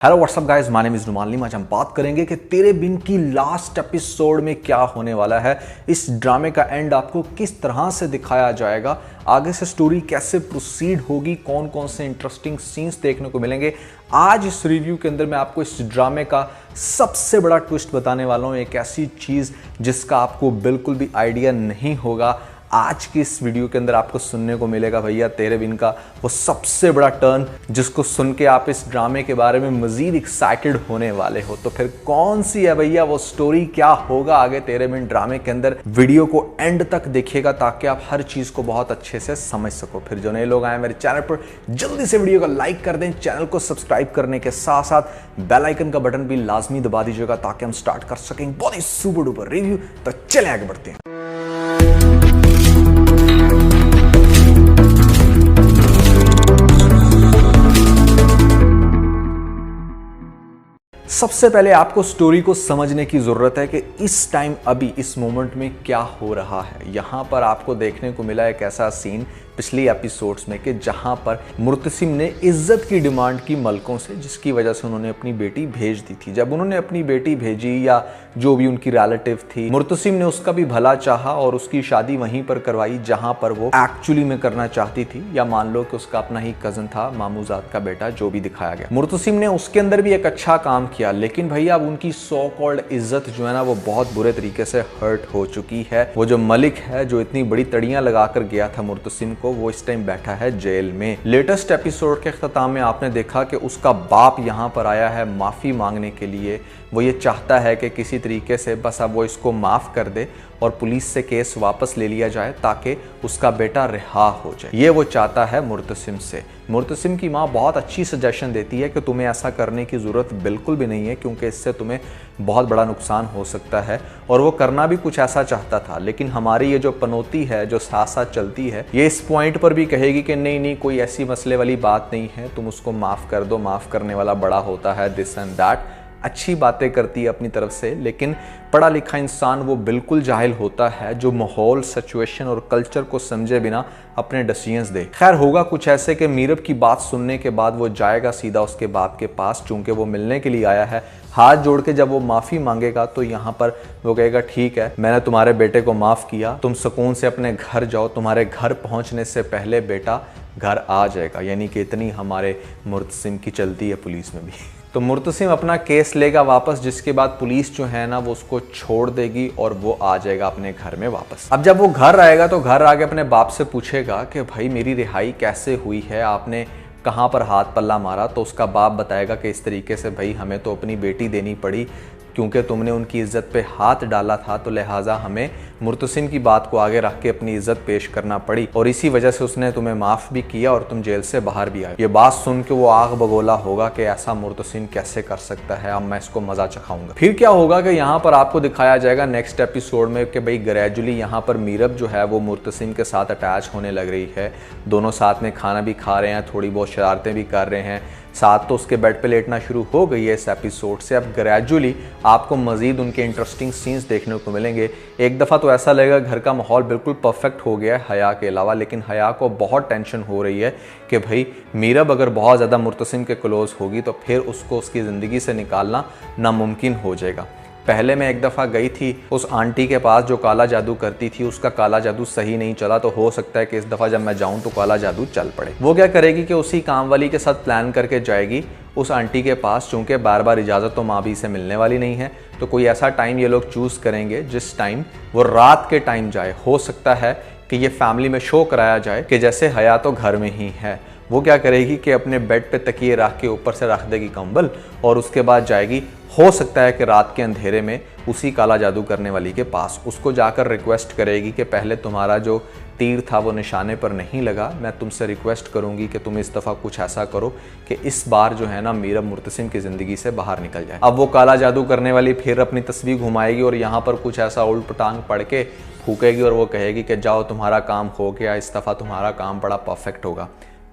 Hello what's up guys, my name is Numan. आज हम बात करेंगे कि तेरे बिन की लास्ट एपिसोड में क्या होने वाला है। इस ड्रामे का एंड आपको किस तरह से दिखाया जाएगा, आगे से स्टोरी कैसे प्रोसीड होगी, कौन कौन से इंटरेस्टिंग सीन्स देखने को मिलेंगे। आज इस रिव्यू के अंदर मैं आपको इस ड्रामे का सबसे बड़ा ट्विस्ट बताने वाला हूँ, एक ऐसी चीज़ जिसका आपको बिल्कुल भी आइडिया नहीं होगा। आज की इस वीडियो के अंदर आपको सुनने को मिलेगा भैया तेरे बिन का वो सबसे बड़ा टर्न, जिसको सुन के आप इस ड्रामे के बारे में मजीद एक्साइटेड होने वाले हो। तो फिर कौन सी है भैया वो स्टोरी, क्या होगा आगे तेरे बिन ड्रामे के अंदर। वीडियो को एंड तक देखिएगा ताकि आप हर चीज को बहुत अच्छे से समझ सको। फिर जो नए लोग आए मेरे चैनल पर, जल्दी से वीडियो को लाइक कर दें, चैनल को सब्सक्राइब करने के साथ साथ बेल आइकन का बटन भी लाजमी दबा दीजिएगा ताकि हम स्टार्ट कर सकें बहुत ही सुपर डुपर रिव्यू। तो चले आगे बढ़ते हैं। सबसे पहले आपको स्टोरी को समझने की जरूरत है कि इस टाइम अभी इस मोमेंट में क्या हो रहा है। यहां पर आपको देखने को मिला एक ऐसा सीन पिछली एपिसोड्स में कि जहां पर मुर्तसिम ने इज्जत की डिमांड की मलकों से, जिसकी वजह से उन्होंने अपनी बेटी भेज दी थी। जब उन्होंने अपनी बेटी भेजी या जो भी उनकी रिलेटिव थी, मुर्तसिम ने उसका भी भला चाहा और उसकी शादी वहीं पर करवाई जहां पर वो एक्चुअली में करना चाहती थी, या मान लो कि उसका अपना ही कजन था, मामूजाद का बेटा, जो भी दिखाया गया। मुर्तसिम ने उसके अंदर भी एक अच्छा काम किया, लेकिन भैया अब उनकी सो कॉल्ड इज्जत जो है ना वो बहुत बुरे तरीके से हर्ट हो चुकी है। वो जो मलिक है जो इतनी बड़ी तड़ियां लगाकर गया था मुर्तसिम को, वो इस टाइम बैठा है जेल में। लेटेस्ट एपिसोड के अख्ताम में आपने देखा कि उसका बाप यहां पर आया है माफी मांगने के लिए। वो ये चाहता है कि किसी तरीके से बस अब वो इसको माफ कर दे और पुलिस से केस वापस ले लिया जाए ताकि उसका बेटा रिहा हो जाए। ये वो चाहता है मुर्तसिम से। मुर्तसिम की माँ बहुत अच्छी सजेशन देती है कि तुम्हें ऐसा करने की ज़रूरत बिल्कुल भी नहीं है, क्योंकि इससे तुम्हें बहुत बड़ा नुकसान हो सकता है। और वो करना भी कुछ ऐसा चाहता था, लेकिन हमारी ये जो पनौती है जो साथ साथ चलती है, ये इस पॉइंट पर भी कहेगी कि नहीं नहीं, कोई ऐसी मसले वाली बात नहीं है, तुम उसको माफ़ कर दो, माफ़ करने वाला बड़ा होता है, दिस एंड दैट। अच्छी बातें करती है अपनी तरफ से, लेकिन पढ़ा लिखा इंसान वो बिल्कुल जाहिल होता है जो माहौल, सिचुएशन और कल्चर को समझे बिना अपने डिसीजंस दे। खैर होगा कुछ ऐसे कि मीरब की बात सुनने के बाद वो जाएगा सीधा उसके बाप के पास, चूंकि वो मिलने के लिए आया है। हाथ जोड़ के जब वो माफ़ी मांगेगा तो यहाँ पर वो कहेगा ठीक है, मैंने तुम्हारे बेटे को माफ़ किया, तुम सुकून से अपने घर जाओ, तुम्हारे घर पहुँचने से पहले बेटा घर आ जाएगा। यानी कि इतनी हमारे मुर्तसिम की चलती है पुलिस में भी। तो मुर्तसिम अपना केस लेगा वापस, जिसके बाद पुलिस जो है ना वो उसको छोड़ देगी और वो आ जाएगा अपने घर में वापस। अब जब वो घर आएगा तो घर आके अपने बाप से पूछेगा कि भाई मेरी रिहाई कैसे हुई है, आपने कहाँ पर हाथ पल्ला मारा। तो उसका बाप बताएगा कि इस तरीके से भाई हमें तो अपनी बेटी देनी पड़ी, क्योंकि तुमने उनकी इज्जत पे हाथ डाला था, तो लिहाजा हमें मुर्तसिम की बात को आगे रख के अपनी इज्जत पेश करना पड़ी, और इसी वजह से उसने तुम्हें माफ़ भी किया और तुम जेल से बाहर भी आए। ये बात सुन के वो आग बगोला होगा कि ऐसा मुर्तसिम कैसे कर सकता है, अब मैं इसको मजा चखाऊंगा। फिर क्या होगा कि यहाँ पर आपको दिखाया जाएगा नेक्स्ट एपिसोड में कि भाई ग्रेजुअली यहाँ पर मीरब जो है वो मुर्तसिम के साथ अटैच होने लग रही है। दोनों साथ में खाना भी खा रहे हैं, थोड़ी बहुत शरारतें भी कर रहे हैं, साथ तो उसके बेड पे लेटना शुरू हो गई है इस एपिसोड से। अब ग्रेजुअली आपको मजीद उनके इंटरेस्टिंग सीन्स देखने को मिलेंगे। एक दफ़ा तो ऐसा लगेगा घर का माहौल बिल्कुल परफेक्ट हो गया है हया के अलावा, लेकिन हया को बहुत टेंशन हो रही है कि भाई मीरब अगर बहुत ज़्यादा मुर्तसिम के क्लोज होगी तो फिर उसको उसकी ज़िंदगी से निकालना नामुमकिन हो जाएगा। पहले मैं एक दफ़ा गई थी उस आंटी के पास जो काला जादू करती थी, उसका काला जादू सही नहीं चला, तो हो सकता है कि इस दफ़ा जब मैं जाऊं तो काला जादू चल पड़े। वो क्या करेगी कि उसी काम वाली के साथ प्लान करके जाएगी उस आंटी के पास, चूंकि बार बार इजाज़त तो माँ भी से मिलने वाली नहीं है, तो कोई ऐसा टाइम ये लोग चूज़ करेंगे जिस टाइम वो रात के टाइम जाए। हो सकता है कि ये फैमिली में शो कराया जाए कि जैसे हया तो घर में ही है। वो क्या करेगी कि अपने बेड पे तकिए रख के ऊपर से रख देगी कंबल, और उसके बाद जाएगी, हो सकता है कि रात के अंधेरे में उसी काला जादू करने वाली के पास, उसको जाकर रिक्वेस्ट करेगी कि पहले तुम्हारा जो तीर था वो निशाने पर नहीं लगा, मैं तुमसे रिक्वेस्ट करूंगी कि तुम इस दफ़ा कुछ ऐसा करो कि इस बार जो है ना मीरब मुर्तसिम की ज़िंदगी से बाहर निकल जाए। अब वो काला जादू करने वाली फिर अपनी तस्वीर घुमाएगी और यहाँ पर कुछ ऐसा उल्ट पटांग पढ़ के फूकेगी और वो कहेगी कि जाओ तुम्हारा काम हो गया, इस दफ़ा तुम्हारा काम बड़ा परफेक्ट होगा।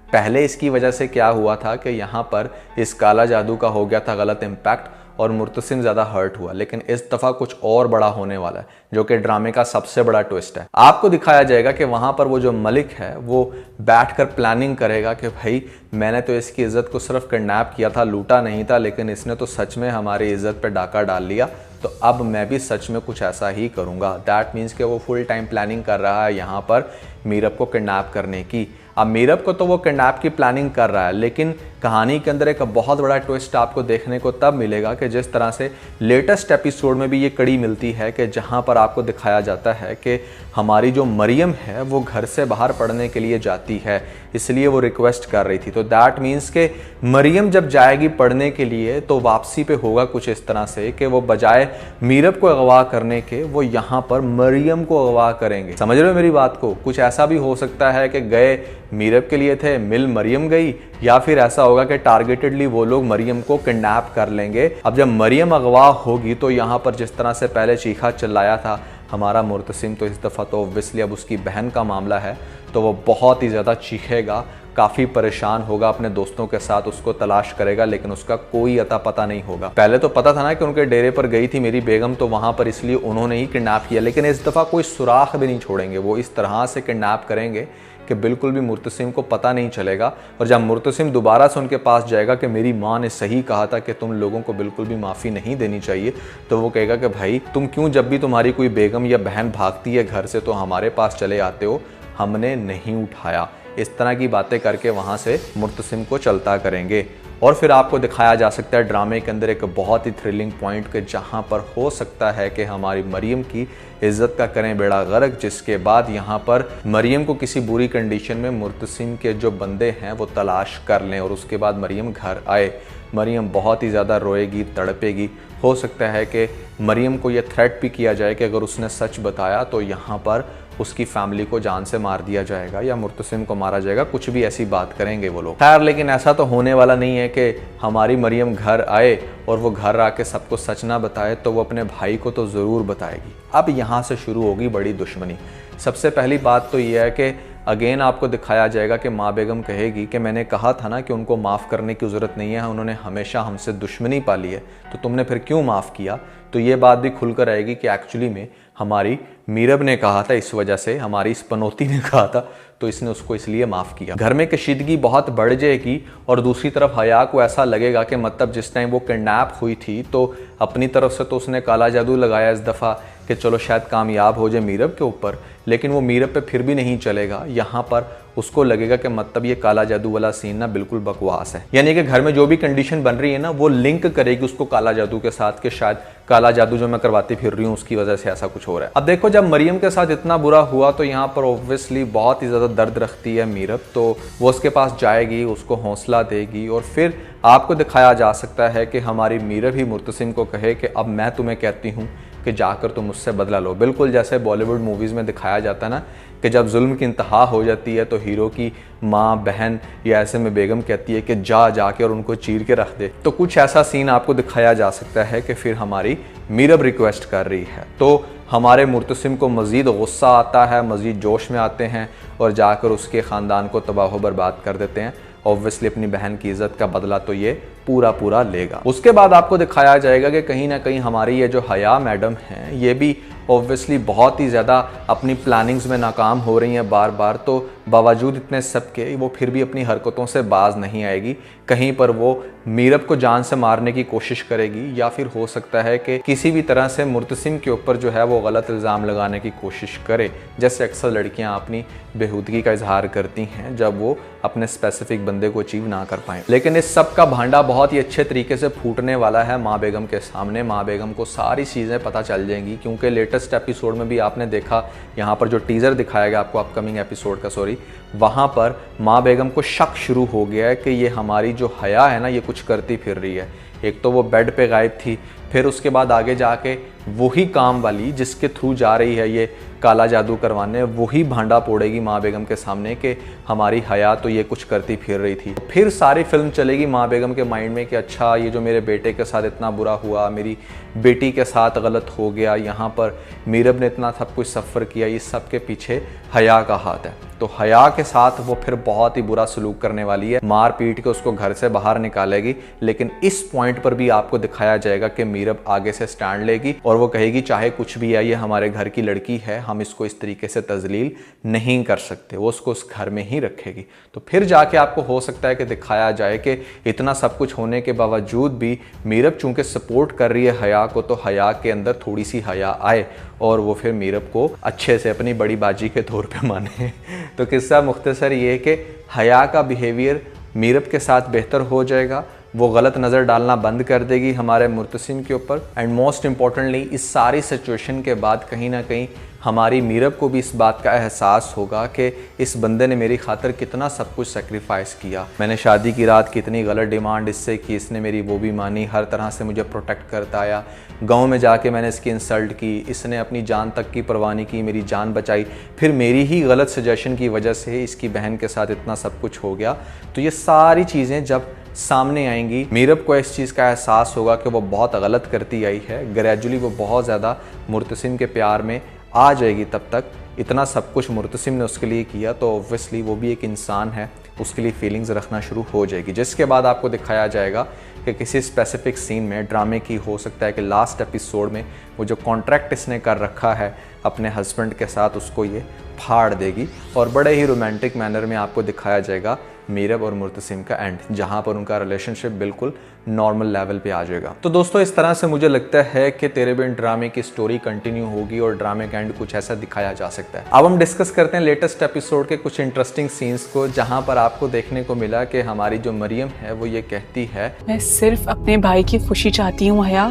पहले इसकी वजह से क्या हुआ था कि यहाँ पर इस काला जादू का हो गया था गलत इम्पैक्ट, और मुर्तसिम ज़्यादा हर्ट हुआ। लेकिन इस दफ़ा कुछ और बड़ा होने वाला है, जो कि ड्रामे का सबसे बड़ा ट्विस्ट है। आपको दिखाया जाएगा कि वहाँ पर वो जो मलिक है वो बैठकर प्लानिंग करेगा कि भाई मैंने तो इसकी इज़्ज़त को सिर्फ किडनैप किया था, लूटा नहीं था, लेकिन इसने तो सच में हमारी इज़्ज़त पे डाका डाल लिया, तो अब मैं भी सच में कुछ ऐसा ही करूँगा। दैट मीन्स कि वो फुल टाइम प्लानिंग कर रहा है यहाँ पर मीरब को किडनैप करने की। अब मीरब को तो वो किडनैप की प्लानिंग कर रहा है, लेकिन कहानी के अंदर एक बहुत बड़ा ट्विस्ट आपको देखने को तब मिलेगा कि जिस तरह से लेटेस्ट एपिसोड में भी ये कड़ी मिलती है कि जहां पर आपको दिखाया जाता है कि हमारी जो मरियम है वो घर से बाहर पढ़ने के लिए जाती है, इसलिए वो रिक्वेस्ट कर रही थी। तो दैट मीन्स के मरियम जब जाएगी पढ़ने के लिए तो वापसी पे होगा कुछ इस तरह से कि वो बजाय मीरब को अगवा करने के वो यहाँ पर मरियम को अगवा करेंगे। समझ रहे हो मेरी बात को? कुछ ऐसा भी हो सकता है कि गए मीरब के लिए थे, मिल मरियम गई, या फिर ऐसा होगा कि टारगेटेडली वो लोग मरियम को किडनैप कर लेंगे। अब जब मरियम अगवा होगी तो यहाँ पर जिस तरह से पहले चीखा चिल्लाया था हमारा मुर्तसिम, तो इस दफ़ा तो ऑब्वियसली अब उसकी बहन का मामला है तो वो बहुत ही ज़्यादा चीखेगा, काफ़ी परेशान होगा, अपने दोस्तों के साथ उसको तलाश करेगा, लेकिन उसका कोई अता पता नहीं होगा। पहले तो पता था ना कि उनके डेरे पर गई थी मेरी बेगम, तो वहाँ पर इसलिए उन्होंने ही किडनैप किया, लेकिन इस दफ़ा कोई सुराख भी नहीं छोड़ेंगे। वो इस तरह से किडनैप करेंगे कि बिल्कुल भी मुर्तसिम को पता नहीं चलेगा। और जब मुर्तसिम दोबारा से उनके पास जाएगा कि मेरी माँ ने सही कहा था कि तुम लोगों को बिल्कुल भी माफ़ी नहीं देनी चाहिए, तो वो कहेगा कि भाई तुम क्यों जब भी तुम्हारी कोई बेगम या बहन भागती है घर से तो हमारे पास चले आते हो, हमने नहीं उठाया। इस तरह की बातें करके वहाँ से मुर्तसिम को चलता करेंगे। और फिर आपको दिखाया जा सकता है ड्रामे के अंदर एक बहुत ही थ्रिलिंग पॉइंट के जहाँ पर हो सकता है कि हमारी मरियम की इज्जत का करें बेड़ा गर्क, जिसके बाद यहाँ पर मरियम को किसी बुरी कंडीशन में मुर्तसिम के जो बंदे हैं वो तलाश कर लें और उसके बाद मरियम घर आए। मरियम बहुत ही ज़्यादा रोएगी, तड़पेगी। हो सकता है कि मरियम को यह थ्रेट भी किया जाए कि अगर उसने सच बताया तो यहाँ पर उसकी फैमिली को जान से मार दिया जाएगा या मुर्तसिम को मारा जाएगा, कुछ भी ऐसी बात करेंगे वो लोग। खैर, लेकिन ऐसा तो होने वाला नहीं है कि हमारी मरियम घर आए और वो घर आके सबको सच ना बताए, तो वो अपने भाई को तो ज़रूर बताएगी। अब यहाँ से शुरू होगी बड़ी दुश्मनी। सबसे पहली बात तो ये है कि अगेन आपको दिखाया जाएगा कि माँ बेगम कहेगी कि मैंने कहा था ना कि उनको माफ़ करने की ज़रूरत नहीं है, उन्होंने हमेशा हमसे दुश्मनी पाली है, तो तुमने फिर क्यों माफ़ किया। तो ये बात भी खुलकर आएगी कि एक्चुअली में हमारी मीरब ने कहा था, इस वजह से हमारी इस पनौती ने कहा था, तो इसने उसको इसलिए माफ़ किया। घर में कशीदगी बहुत बढ़ जाएगी और दूसरी तरफ हया को ऐसा लगेगा कि मतलब जिस टाइम वो किडनैप हुई थी तो अपनी तरफ से तो उसने काला जादू लगाया इस दफ़ा कि चलो शायद कामयाब हो जाए मीरब के ऊपर, लेकिन वो मीरब पे फिर भी नहीं चलेगा। यहाँ पर उसको लगेगा कि मतलब ये काला जादू वाला सीन ना बिल्कुल बकवास है, यानी कि घर में जो भी कंडीशन बन रही है ना वो लिंक करेगी उसको काला जादू के साथ कि शायद काला जादू जो मैं करवाती फिर रही हूँ उसकी वजह से ऐसा कुछ हो रहा है। अब देखो, जब मरियम के साथ इतना बुरा हुआ तो यहाँ पर ऑब्वियसली बहुत ही ज़्यादा दर्द रखती है मीरब, तो वो उसके पास जाएगी, उसको हौसला देगी और फिर आपको दिखाया जा सकता है कि हमारी मीरब ही मुर्तसिम को कहे कि अब मैं तुम्हें कहती हूँ कि जाकर तुम मुझसे बदला लो। बिल्कुल जैसे बॉलीवुड मूवीज़ में दिखाया जाता है ना कि जब जुल्म की इंतहा हो जाती है तो हीरो की माँ, बहन या ऐसे में बेगम कहती है कि जाके और उनको चीर के रख दे। तो कुछ ऐसा सीन आपको दिखाया जा सकता है कि फिर हमारी मीरब रिक्वेस्ट कर रही है, तो हमारे मुर्तसिम को मज़ीद गुस्सा आता है, मज़ीद जोश में आते हैं और जाकर उसके ख़ानदान को तबाह बर्बाद कर देते हैं। ऑब्वियसली अपनी बहन की इज़्ज़त का बदला तो ये पूरा लेगा। उसके बाद आपको दिखाया जाएगा कि कहीं ना कहीं हमारी ये जो हया मैडम हैं ये भी ऑब्वियसली बहुत ही ज़्यादा अपनी प्लानिंग्स में नाकाम हो रही हैं बार बार, तो बावजूद इतने सब के वो फिर भी अपनी हरकतों से बाज नहीं आएगी। कहीं पर वो मीरब को जान से मारने की कोशिश करेगी या फिर हो सकता है कि किसी भी तरह से मुर्तसिम के ऊपर जो है वो गलत इल्ज़ाम लगाने की कोशिश करे, जैसे अक्सर लड़कियां अपनी बेहूदगी का इजहार करती हैं जब वो अपने स्पेसिफिक बंदे को अचीव ना कर पाएँ। लेकिन इस सब का भांडा बहुत ही अच्छे तरीके से फूटने वाला है माँ बेगम के सामने। माँ बेगम को सारी चीज़ें पता चल जाएंगी, क्योंकि लेटेस्ट एपिसोड में भी आपने देखा, यहाँ पर जो टीज़र दिखाया गया आपको अपकमिंग एपिसोड का, वहाँ पर माँ बेगम को शक शुरू हो गया है कि ये हमारी जो हया है ना ये कुछ करती फिर रही है। एक तो वो बेड पे गायब थी, फिर उसके बाद आगे जाके वही काम वाली जिसके थ्रू जा रही है ये काला जादू करवाने, वही भांडा फोड़ेगी माँ बेगम के सामने कि हमारी हया तो ये कुछ करती फिर रही थी। फिर सारी फिल्म चलेगी माँ बेगम के माइंड में कि अच्छा ये जो मेरे बेटे के साथ इतना बुरा हुआ, मेरी बेटी के साथ गलत हो गया, यहाँ पर मीरब ने इतना सब कुछ सफ़र किया, इस सब के पीछे हया का हाथ है। तो हया के साथ वो फिर बहुत ही बुरा सलूक करने वाली है, मार पीट के उसको घर से बाहर निकालेगी। लेकिन इस पॉइंट पर भी आपको दिखाया जाएगा कि मीरब आगे से स्टैंड लेगी और वो कहेगी चाहे कुछ भी है, ये हमारे घर की लड़की है, हम इसको इस तरीके से तजलील नहीं कर सकते। वो उसको उस घर में ही रखेगी। तो फिर जाके आपको हो सकता है कि दिखाया जाए कि इतना सब कुछ होने के बावजूद भी मीरब चूंकि सपोर्ट कर रही है हया को, तो हया के अंदर थोड़ी सी हया आए और वो फिर मीरब को अच्छे से अपनी बड़ी बाजी के तौर पे माने। तो किस्सा मुख्तसर ये है कि हया का बिहेवियर मीरब के साथ बेहतर हो जाएगा, वो गलत नज़र डालना बंद कर देगी हमारे मुर्तसिम के ऊपर। एंड मोस्ट इंपॉर्टेंटली इस सारी सिचुएशन के बाद कहीं ना कहीं हमारी मीरब को भी इस बात का एहसास होगा कि इस बंदे ने मेरी खातिर कितना सब कुछ सेक्रीफाइस किया। मैंने शादी की रात कितनी गलत डिमांड इससे की, इसने मेरी वो भी मानी, हर तरह से मुझे प्रोटेक्ट करता आया। गांव में जाके मैंने इसकी इंसल्ट की, इसने अपनी जान तक की परवाह नहीं की, मेरी जान बचाई। फिर मेरी ही गलत सजेशन की वजह से इसकी बहन के साथ इतना सब कुछ हो गया। तो ये सारी चीज़ें जब सामने आएंगी, मीरब को इस चीज़ का एहसास होगा कि वो बहुत गलत करती आई है। ग्रेजुअली वो बहुत ज़्यादा मुर्तसिम के प्यार में आ जाएगी। तब तक इतना सब कुछ मुर्तसिम ने उसके लिए किया, तो ऑब्वियसली वो भी एक इंसान है, उसके लिए फीलिंग्स रखना शुरू हो जाएगी। जिसके बाद आपको दिखाया जाएगा कि किसी स्पेसिफिक सीन में ड्रामे की, हो सकता है कि लास्ट एपिसोड में वो जो कॉन्ट्रैक्ट इसने कर रखा है अपने हस्बैंड के साथ, उसको ये फाड़ देगी और बड़े ही रोमांटिक मैनर में आपको दिखाया जाएगा मीरब और मुर्तसिम का एंड, जहां पर उनका रिलेशनशिप बिल्कुल नॉर्मल लेवल पे आ जाएगा। तो दोस्तों इस तरह से मुझे लगता है कि तेरे बिन ड्रामे की स्टोरी कंटिन्यू होगी और ड्रामे का एंड कुछ ऐसा दिखाया जा सकता है। अब हम डिस्कस करते हैं लेटेस्ट एपिसोड के कुछ इंटरेस्टिंग सीन्स को, जहां पर आपको देखने को मिला कि हमारी जो मरियम है वो ये कहती है, मैं सिर्फ अपने भाई की खुशी चाहती हूँ हया।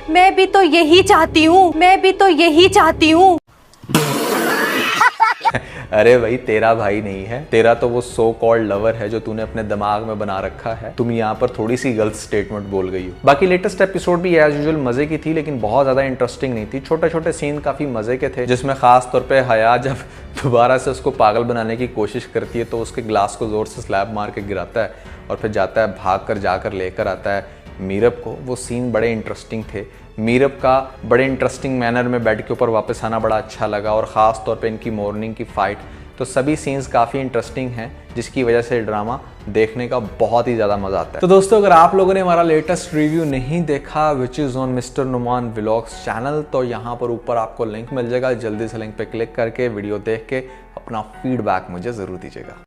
मैं भी तो यही चाहती हूँ, मैं भी तो यही चाहती हूँ। अरे भाई तेरा भाई नहीं है, तेरा तो वो सो कॉल्ड लवर है जो तूने अपने दिमाग में बना रखा है। तुम यहाँ पर थोड़ी सी गलत स्टेटमेंट बोल गई हो। बाकी लेटेस्ट एपिसोड भी एज यूजुअल मजे की थी, लेकिन बहुत ज्यादा इंटरेस्टिंग नहीं थी। छोटे छोटे सीन काफी मजे के थे, जिसमें खास तौर पे हया जब दोबारा से उसको पागल बनाने की कोशिश करती है तो उसके ग्लास को जोर से स्लैब मार के गिराता है और फिर जाता है भाग कर जाकर लेकर आता है मीरब को। वो सीन बड़े इंटरेस्टिंग थे। मीरब का बड़े इंटरेस्टिंग मैनर में बेड के ऊपर वापस आना बड़ा अच्छा लगा और ख़ास तौर पे इनकी मॉर्निंग की फ़ाइट, तो सभी सीन्स काफ़ी इंटरेस्टिंग हैं, जिसकी वजह से ड्रामा देखने का बहुत ही ज़्यादा मज़ा आता है। तो दोस्तों अगर आप लोगों ने हमारा लेटेस्ट रिव्यू नहीं देखा which is on mister Numan vlogs channel, तो यहाँ पर ऊपर आपको लिंक मिल जाएगा, जल्दी से लिंक पे क्लिक करके वीडियो देख के अपना फीडबैक मुझे ज़रूर दीजिएगा।